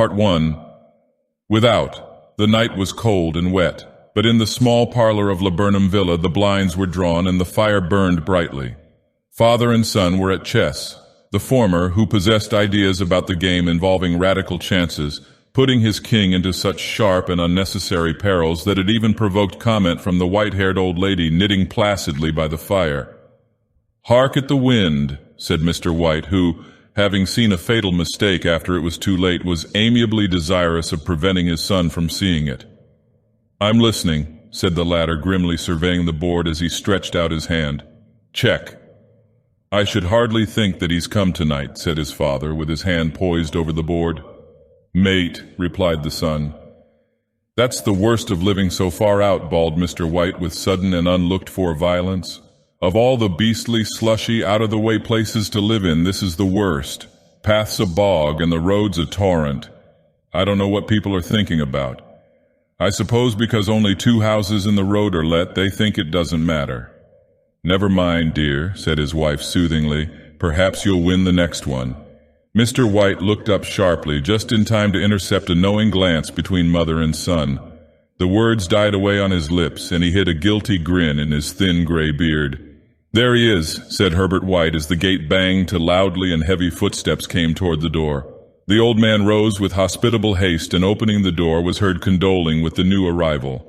Part 1. Without, the night was cold and wet, but in the small parlor of Laburnum Villa the blinds were drawn and the fire burned brightly. Father and son were at chess, the former, who possessed ideas about the game involving radical chances, putting his king into such sharp and unnecessary perils that it even provoked comment from the white-haired old lady knitting placidly by the fire. "Hark at the wind," said Mr. White, who, having seen a fatal mistake after it was too late, was amiably desirous of preventing his son from seeing it. "I'm listening," said the latter, grimly surveying the board as he stretched out his hand. "Check." "I should hardly think that he's come tonight," said his father, with his hand poised over the board. "Mate," replied the son. "That's the worst of living so far out," bawled Mr. White with sudden and unlooked-for violence. "Of all the beastly, slushy, out-of-the-way places to live in, this is the worst. Path's a bog and the road's a torrent. I don't know what people are thinking about. I suppose because only 2 houses in the road are let, they think it doesn't matter." "Never mind, dear," said his wife soothingly. "Perhaps you'll win the next one." Mr. White looked up sharply, just in time to intercept a knowing glance between mother and son. The words died away on his lips, and he hid a guilty grin in his thin gray beard. "There he is," said Herbert White as the gate banged to loudly and heavy footsteps came toward the door. The old man rose with hospitable haste and opening the door was heard condoling with the new arrival.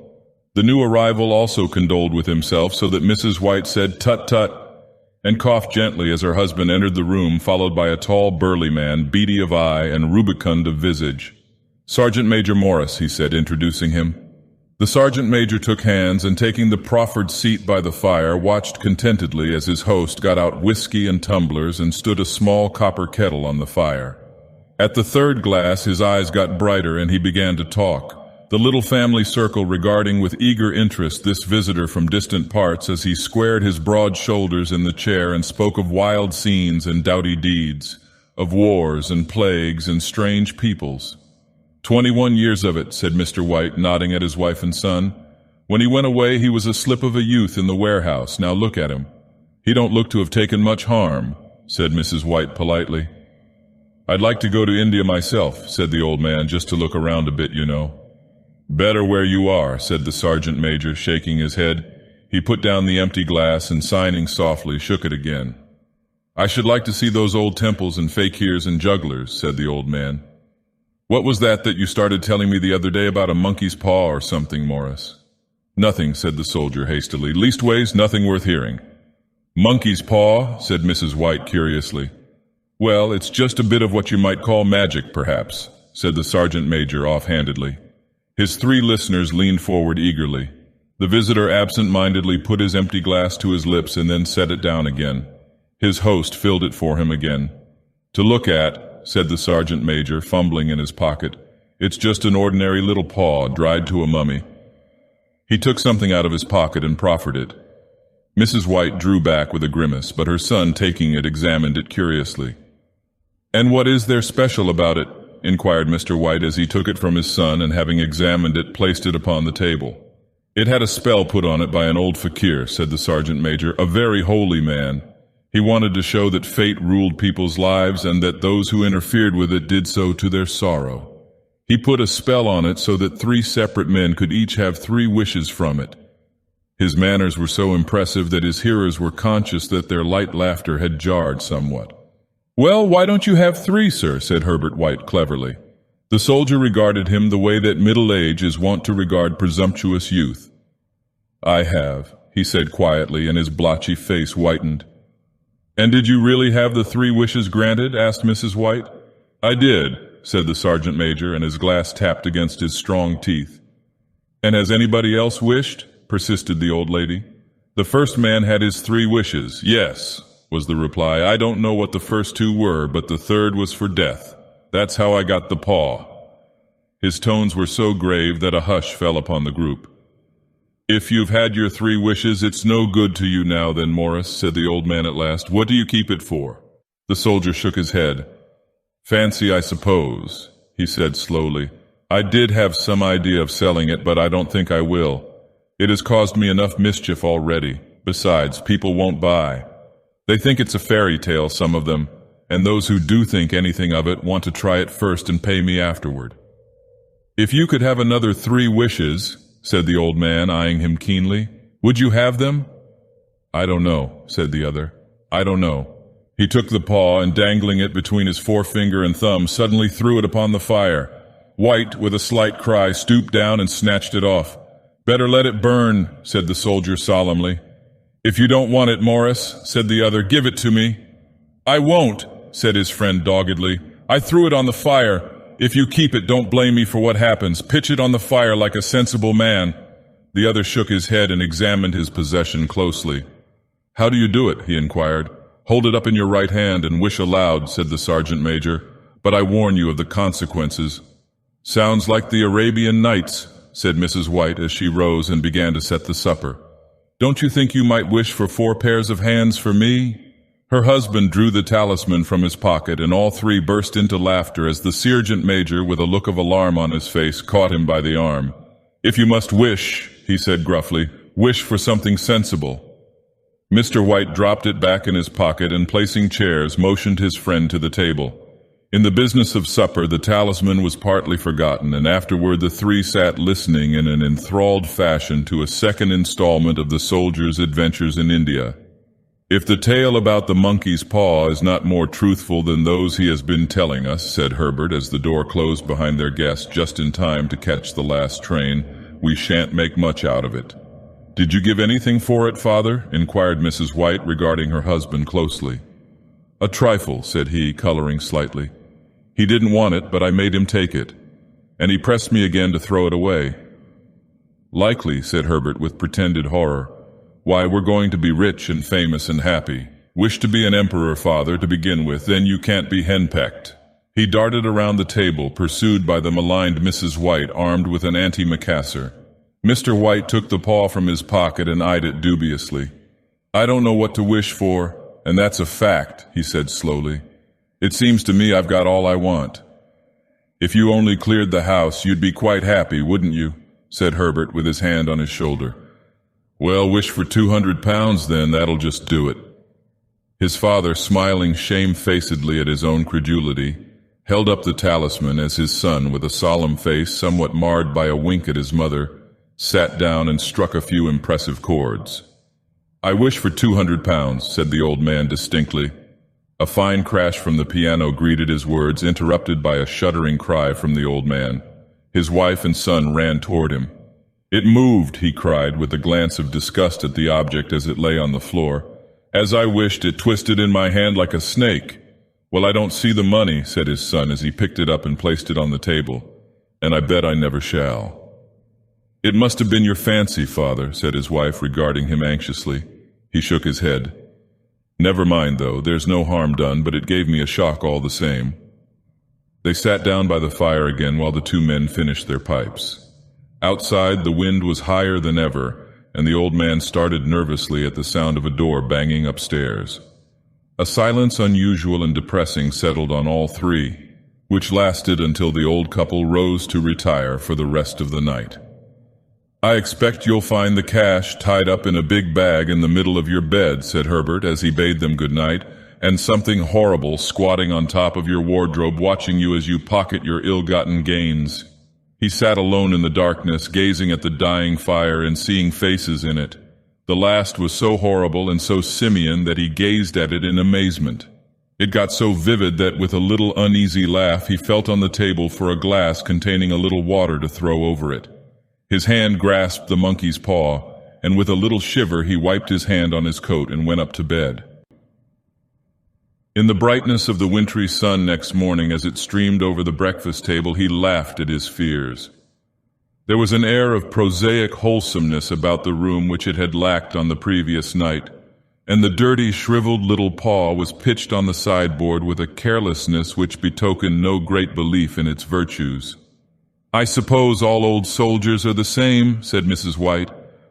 The new arrival also condoled with himself so that Mrs. White said "Tut, tut," and coughed gently as her husband entered the room, followed by a tall, burly man, beady of eye and rubicund of visage. "Sergeant Major Morris," he said, introducing him. The sergeant major took hands and, taking the proffered seat by the fire, watched contentedly as his host got out whiskey and tumblers and stood a small copper kettle on the fire. At the 3rd glass his eyes got brighter and he began to talk, the little family circle regarding with eager interest this visitor from distant parts as he squared his broad shoulders in the chair and spoke of wild scenes and doughty deeds, of wars and plagues and strange peoples. 21 years of it," said Mr. White, nodding at his wife and son. "When he went away he was a slip of a youth in the warehouse. Now look at him. He don't look to have taken much harm," said Mrs. White politely. "I'd like to go to India myself," said the old man, "just to look around a bit, you know." "Better where you are," said the sergeant major, shaking his head. He put down the empty glass and, signing softly, shook it again. "I should like to see those old temples and fakirs and jugglers," said the old man. "What was that you started telling me the other day about a monkey's paw or something, Morris?" "Nothing," said the soldier hastily. "Leastways, nothing worth hearing." "Monkey's paw?" said Mrs. White curiously. "Well, it's just a bit of what you might call magic, perhaps," said the sergeant major offhandedly. His 3 listeners leaned forward eagerly. The visitor absent-mindedly put his empty glass to his lips and then set it down again. His host filled it for him again. "To look at," said the sergeant major, fumbling in his pocket, "it's just an ordinary little paw dried to a mummy." He took something out of his pocket and proffered it. Mrs. White drew back with a grimace, but her son, taking it, examined it curiously. "And what is there special about it?" inquired Mr. White as he took it from his son and, having examined it, placed it upon the table. "It had a spell put on it by an old fakir," said the sergeant major, "a very holy man. He wanted to show that fate ruled people's lives and that those who interfered with it did so to their sorrow. He put a spell on it so that 3 separate men could each have 3 wishes from it. His manners were so impressive that his hearers were conscious that their light laughter had jarred somewhat. "Well, why don't you have 3, sir?" said Herbert White cleverly. The soldier regarded him the way that middle age is wont to regard presumptuous youth. "I have," he said quietly, and his blotchy face whitened. "And did you really have the 3 wishes granted?" asked Mrs. White. "I did," said the sergeant major, and his glass tapped against his strong teeth. "And has anybody else wished?" persisted the old lady. "The first man had his 3 wishes, yes," was the reply. "I don't know what the first 2 were, but the 3rd was for death. That's how I got the paw." His tones were so grave that a hush fell upon the group. "If you've had your 3 wishes, it's no good to you now then, Morris," said the old man at last. "What do you keep it for?" The soldier shook his head. "Fancy, I suppose," he said slowly. "I did have some idea of selling it, but I don't think I will. It has caused me enough mischief already. Besides, people won't buy. They think it's a fairy tale, some of them. and those who do think anything of it want to try it first and pay me afterward." "If you could have another 3 wishes," said the old man, eyeing him keenly, "would you have them?" "I don't know," said the other. "I don't know." He took the paw and, dangling it between his forefinger and thumb, suddenly threw it upon the fire. White, with a slight cry, stooped down and snatched it off. "Better let it burn," said the soldier solemnly. "If you don't want it, Morris," said the other, "give it to me." "I won't," said his friend doggedly. "I threw it on the fire. If you keep it, don't blame me for what happens. Pitch it on the fire like a sensible man." The other shook his head and examined his possession closely. "How do you do it?" he inquired. "Hold it up in your right hand and wish aloud," said the sergeant major. "But I warn you of the consequences." "Sounds like the Arabian Nights," said Mrs. White as she rose and began to set the supper. "Don't you think you might wish for 4 pairs of hands for me?" Her husband drew the talisman from his pocket, and all 3 burst into laughter as the sergeant major, with a look of alarm on his face, caught him by the arm. "If you must wish," he said gruffly, "wish for something sensible." Mr. White dropped it back in his pocket and, placing chairs, motioned his friend to the table. In the business of supper, the talisman was partly forgotten, and afterward the 3 sat listening in an enthralled fashion to a second installment of the soldier's adventures in India. "If the tale about the monkey's paw is not more truthful than those he has been telling us," said Herbert as the door closed behind their guest just in time to catch the last train, "we shan't make much out of it." "Did you give anything for it, father?" inquired Mrs. White, regarding her husband closely. "A trifle," said he, coloring slightly. "He didn't want it, but I made him take it, and he pressed me again to throw it away." "Likely," said Herbert with pretended horror. "Why, we're going to be rich and famous and happy. Wish to be an emperor, father, to begin with, then you can't be henpecked." He darted around the table, pursued by the maligned Mrs. White, armed with an antimacassar. Mr. White took the paw from his pocket and eyed it dubiously. "I don't know what to wish for, and that's a fact," he said slowly. "It seems to me I've got all I want." "If you only cleared the house, you'd be quite happy, wouldn't you?" said Herbert with his hand on his shoulder. "Well, wish for 200 pounds then, that'll just do it." His father, smiling shamefacedly at his own credulity, held up the talisman as his son, with a solemn face somewhat marred by a wink at his mother, sat down and struck a few impressive chords. "I wish for 200 pounds, said the old man distinctly. A fine crash from the piano greeted his words, interrupted by a shuddering cry from the old man. His wife and son ran toward him. "It moved," he cried, with a glance of disgust at the object as it lay on the floor. "As I wished, it twisted in my hand like a snake." "Well, I don't see the money," said his son as he picked it up and placed it on the table. "And I bet I never shall." "It must have been your fancy, father," said his wife, regarding him anxiously. He shook his head. "Never mind, though. There's no harm done, but it gave me a shock all the same." They sat down by the fire again while the 2 men finished their pipes. Outside, the wind was higher than ever, and the old man started nervously at the sound of a door banging upstairs. A silence unusual and depressing settled on all 3, which lasted until the old couple rose to retire for the rest of the night. "I expect you'll find the cash tied up in a big bag in the middle of your bed," said Herbert as he bade them good night, "and something horrible squatting on top of your wardrobe watching you as you pocket your ill-gotten gains." He sat alone in the darkness, gazing at the dying fire and seeing faces in it. The last was so horrible and so simian that he gazed at it in amazement. It got so vivid that with a little uneasy laugh he felt on the table for a glass containing a little water to throw over it. His hand grasped the monkey's paw, and with a little shiver he wiped his hand on his coat and went up to bed. In the brightness of the wintry sun next morning, as it streamed over the breakfast table, he laughed at his fears. There was an air of prosaic wholesomeness about the room which it had lacked on the previous night, and the dirty, shriveled little paw was pitched on the sideboard with a carelessness which betokened no great belief in its virtues. "I suppose all old soldiers are the same," said Mrs. White.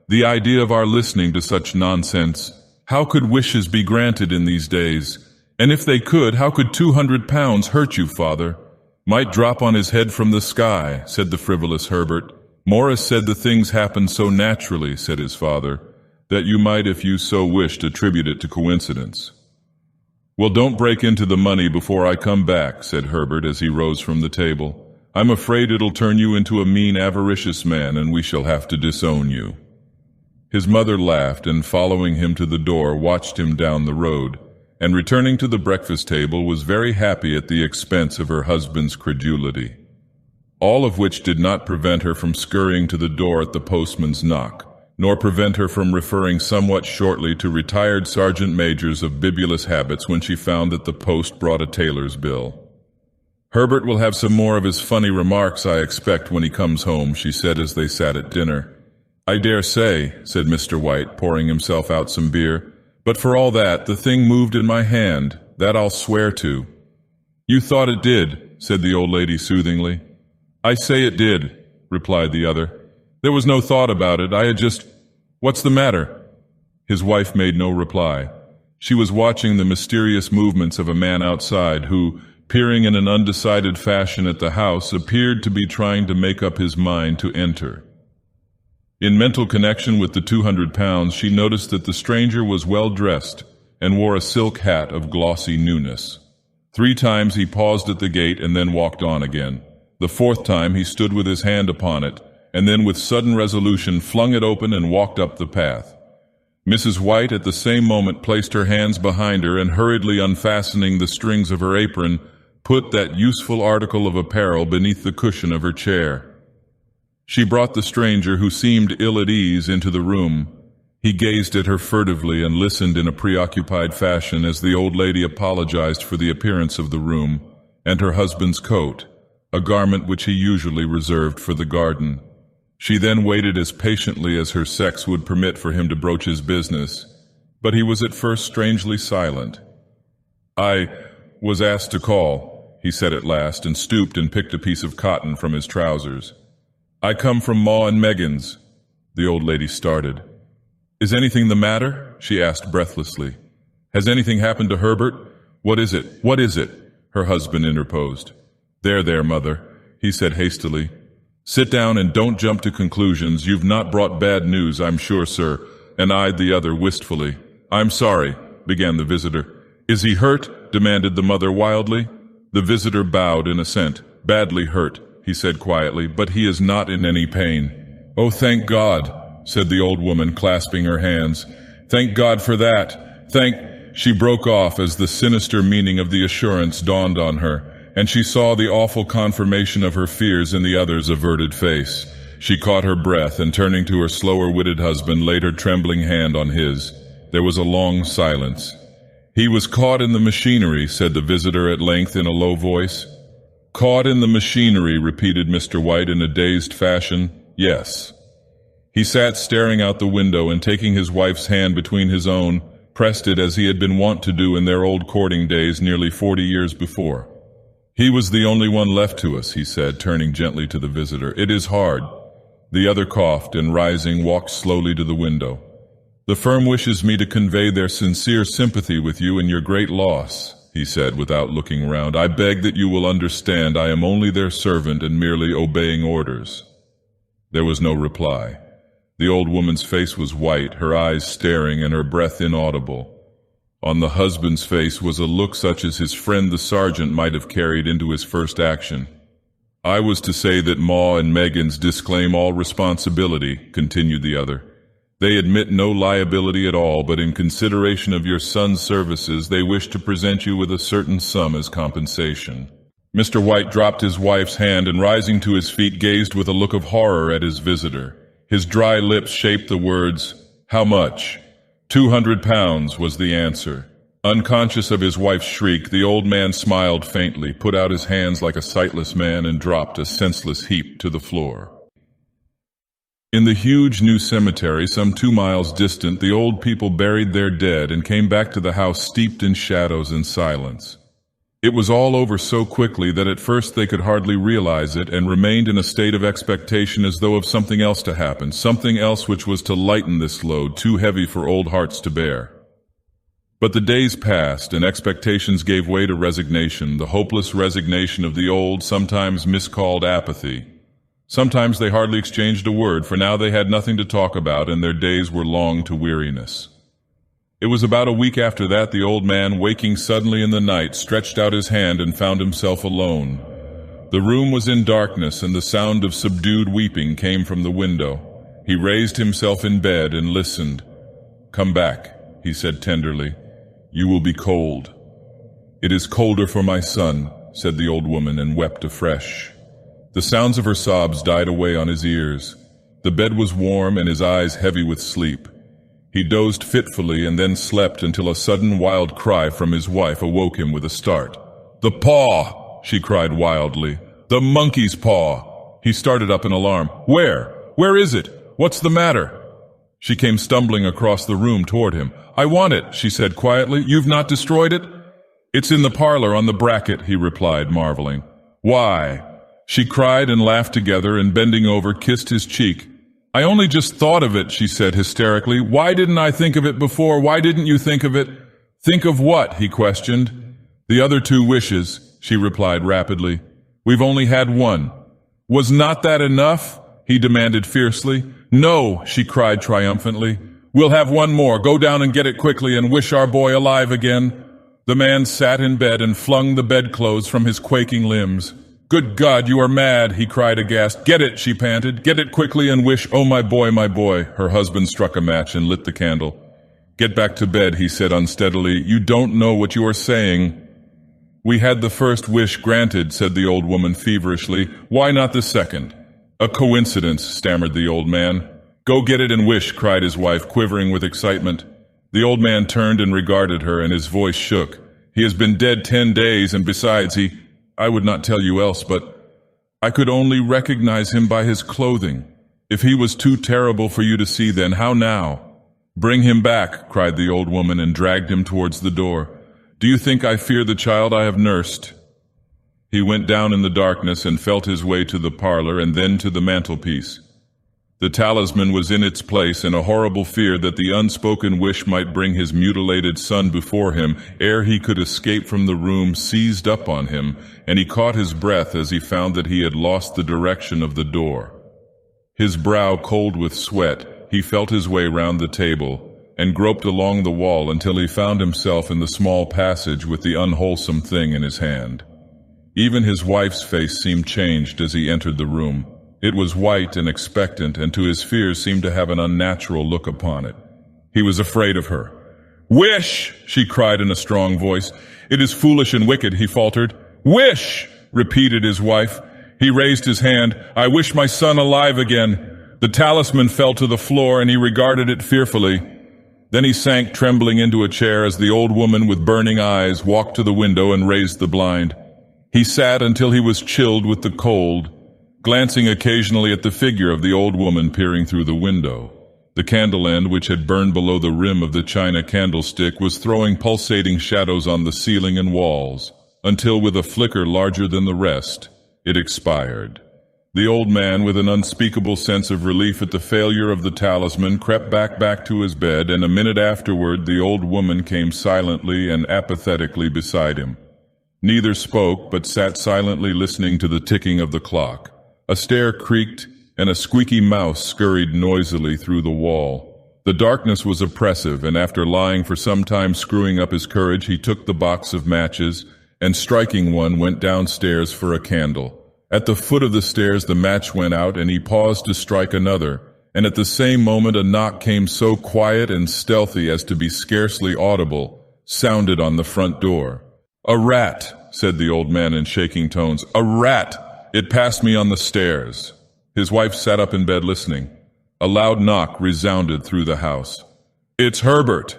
"The idea of our listening to such nonsense. How could wishes be granted in these days? And if they could, how could 200 pounds hurt you, father?" "Might drop on his head from the sky," said the frivolous Herbert. "Morris said the things happened so naturally," said his father, "that you might, if you so wished, attribute it to coincidence." "Well, don't break into the money before I come back," said Herbert as he rose from the table. "I'm afraid it'll turn you into a mean, avaricious man, and we shall have to disown you." His mother laughed, and following him to the door, watched him down the road, and returning to the breakfast table was very happy at the expense of her husband's credulity. All of which did not prevent her from scurrying to the door at the postman's knock, nor prevent her from referring somewhat shortly to retired sergeant majors of bibulous habits when she found that the post brought a tailor's bill. "Herbert will have some more of his funny remarks, I expect, when he comes home," she said as they sat at dinner. "I dare say," said Mr. White, pouring himself out some beer, "but for all that, the thing moved in my hand, that I'll swear to." "You thought it did," said the old lady soothingly. "I say it did," replied the other. "There was no thought about it, I had just— What's the matter?" His wife made no reply. She was watching the mysterious movements of a man outside who, peering in an undecided fashion at the house, appeared to be trying to make up his mind to enter. In mental connection with the 200 pounds, she noticed that the stranger was well dressed and wore a silk hat of glossy newness. 3 times he paused at the gate and then walked on again. The 4th time he stood with his hand upon it, and then with sudden resolution flung it open and walked up the path. Mrs. White at the same moment placed her hands behind her and, hurriedly unfastening the strings of her apron, put that useful article of apparel beneath the cushion of her chair. She brought the stranger, who seemed ill at ease, into the room. He gazed at her furtively and listened in a preoccupied fashion as the old lady apologized for the appearance of the room and her husband's coat, a garment which he usually reserved for the garden. She then waited as patiently as her sex would permit for him to broach his business, but he was at first strangely silent. "I was asked to call," he said at last, and stooped and picked a piece of cotton from his trousers. "I come from Ma and Megan's." The old lady started. "Is anything the matter?" she asked breathlessly. "Has anything happened to Herbert?" "What is it? What is it?" her husband interposed. There, mother," he said hastily. "Sit down and don't jump to conclusions. You've not brought bad news, I'm sure, sir," and eyed the other wistfully. "I'm sorry," began the visitor. "Is he hurt?" demanded the mother wildly. The visitor bowed in assent. "Badly hurt," he said quietly, "but he is not in any pain." "Oh, thank God," said the old woman, clasping her hands. "Thank God for that. She broke off as the sinister meaning of the assurance dawned on her, and she saw the awful confirmation of her fears in the other's averted face. She caught her breath, and turning to her slower-witted husband, laid her trembling hand on his. There was a long silence. "He was caught in the machinery," said the visitor at length in a low voice. "Caught in the machinery," repeated Mr. White in a dazed fashion. "Yes." He sat staring out the window, and taking his wife's hand between his own, pressed it as he had been wont to do in their old courting days nearly 40 years before. "He was the only one left to us," he said, turning gently to the visitor. "It is hard." The other coughed, and rising, walked slowly to the window. "The firm wishes me to convey their sincere sympathy with you in your great loss," he said without looking round. "I beg that you will understand I am only their servant and merely obeying orders." There was no reply. The old woman's face was white, her eyes staring, and her breath inaudible. On the husband's face was a look such as his friend the sergeant might have carried into his first action. "I was to say that Ma and Megan's disclaim all responsibility," continued the other. "They admit no liability at all, but in consideration of your son's services, they wish to present you with a certain sum as compensation." Mr. White dropped his wife's hand and, rising to his feet, gazed with a look of horror at his visitor. His dry lips shaped the words, "How much?" 200 pounds was the answer. Unconscious of his wife's shriek, the old man smiled faintly, put out his hands like a sightless man, and dropped a senseless heap to the floor. In the huge new cemetery, some 2 miles distant, the old people buried their dead and came back to the house steeped in shadows and silence. It was all over so quickly that at first they could hardly realize it, and remained in a state of expectation as though of something else to happen, something else which was to lighten this load, too heavy for old hearts to bear. But the days passed, and expectations gave way to resignation, the hopeless resignation of the old, sometimes miscalled apathy. Sometimes they hardly exchanged a word, for now they had nothing to talk about, and their days were long to weariness. It was about a week after that the old man, waking suddenly in the night, stretched out his hand and found himself alone. The room was in darkness, and the sound of subdued weeping came from the window. He raised himself in bed and listened. "Come back," he said tenderly. "You will be cold." "It is colder for my son," said the old woman, and wept afresh. The sounds of her sobs died away on his ears. The bed was warm and his eyes heavy with sleep. He dozed fitfully and then slept until a sudden wild cry from his wife awoke him with a start. "The paw!" she cried wildly. "The monkey's paw!" He started up in alarm. "Where? Where is it? What's the matter?" She came stumbling across the room toward him. "I want it," she said quietly. "You've not destroyed it?" "It's in the parlor on the bracket," he replied, marveling. "Why?" She cried and laughed together, and bending over, kissed his cheek. "I only just thought of it," she said hysterically. "Why didn't I think of it before? Why didn't you think of it?" "Think of what?" he questioned. "The other 2 wishes," she replied rapidly. "We've only had one." "Was not that enough?" he demanded fiercely. "No," she cried triumphantly. "We'll have one more. Go down and get it quickly and wish our boy alive again." The man sat in bed and flung the bedclothes from his quaking limbs. "Good God, you are mad," he cried aghast. "Get it," she panted. "Get it quickly and wish, oh my boy, my boy." Her husband struck a match and lit the candle. "Get back to bed," he said unsteadily. "You don't know what you are saying." "We had the first wish granted," said the old woman feverishly. "Why not the second?" "A coincidence," stammered the old man. "Go get it and wish," cried his wife, quivering with excitement. The old man turned and regarded her, and his voice shook. "He has been dead 10 days, and besides, I would not tell you else, but I could only recognize him by his clothing. If he was too terrible for you to see then, how now?" "Bring him back," cried the old woman, and dragged him towards the door. "Do you think I fear the child I have nursed?" He went down in the darkness and felt his way to the parlor and then to the mantelpiece. The talisman was in its place, and a horrible fear that the unspoken wish might bring his mutilated son before him ere he could escape from the room seized up on him, and he caught his breath as he found that he had lost the direction of the door. His brow cold with sweat, he felt his way round the table, and groped along the wall until he found himself in the small passage with the unwholesome thing in his hand. Even his wife's face seemed changed as he entered the room. It was white and expectant, and to his fears seemed to have an unnatural look upon it. He was afraid of her. "Wish!" she cried in a strong voice. "It is foolish and wicked," he faltered. "Wish!" repeated his wife. He raised his hand. "I wish my son alive again." The talisman fell to the floor, and he regarded it fearfully. Then he sank trembling into a chair as the old woman with burning eyes walked to the window and raised the blind. He sat until he was chilled with the cold, glancing occasionally at the figure of the old woman peering through the window. The candle end, which had burned below the rim of the china candlestick, was throwing pulsating shadows on the ceiling and walls, until with a flicker larger than the rest, it expired. The old man, with an unspeakable sense of relief at the failure of the talisman, crept back to his bed, and a minute afterward the old woman came silently and apathetically beside him. Neither spoke, but sat silently listening to the ticking of the clock. A stair creaked, and a squeaky mouse scurried noisily through the wall. The darkness was oppressive, and after lying for some time screwing up his courage, he took the box of matches, and striking one, went downstairs for a candle. At the foot of the stairs the match went out, and he paused to strike another, and at the same moment a knock came so quiet and stealthy as to be scarcely audible, sounded on the front door. "A rat," said the old man in shaking tones. "A rat! It passed me on the stairs." His wife sat up in bed listening. A loud knock resounded through the house. "It's Herbert!"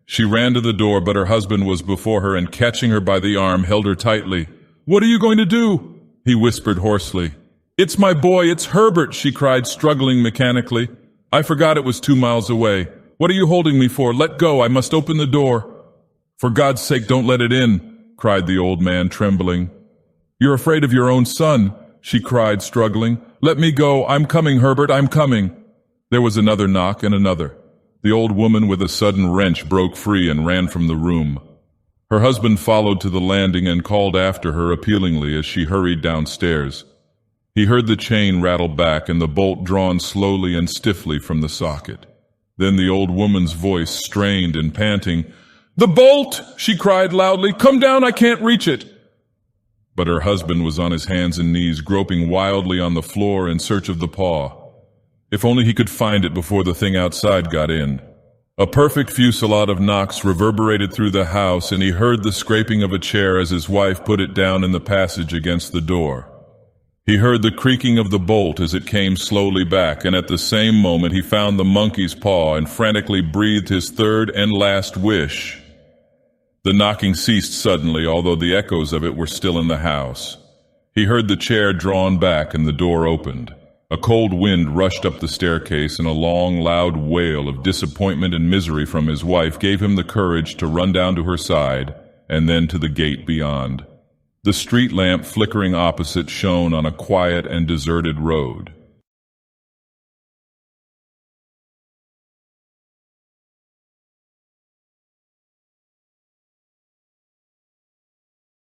She ran to the door, but her husband was before her and, catching her by the arm, held her tightly. "What are you going to do?" he whispered hoarsely. "It's my boy, it's Herbert!" she cried, struggling mechanically. "I forgot it was 2 miles away. What are you holding me for? Let go, I must open the door." "For God's sake, don't let it in," cried the old man, trembling. "You're afraid of your own son," she cried, struggling. "Let me go. I'm coming, Herbert, I'm coming." There was another knock and another. The old woman with a sudden wrench broke free and ran from the room. Her husband followed to the landing and called after her appealingly as she hurried downstairs. He heard the chain rattle back and the bolt drawn slowly and stiffly from the socket. Then the old woman's voice, strained and panting. "The bolt!" she cried loudly. "Come down, I can't reach it." But her husband was on his hands and knees, groping wildly on the floor in search of the paw. If only he could find it before the thing outside got in. A perfect fusillade of knocks reverberated through the house, and he heard the scraping of a chair as his wife put it down in the passage against the door. He heard the creaking of the bolt as it came slowly back, and at the same moment he found the monkey's paw and frantically breathed his third and last wish. The knocking ceased suddenly, although the echoes of it were still in the house. He heard the chair drawn back and the door opened. A cold wind rushed up the staircase, and a long, loud wail of disappointment and misery from his wife gave him the courage to run down to her side and then to the gate beyond. The street lamp flickering opposite shone on a quiet and deserted road.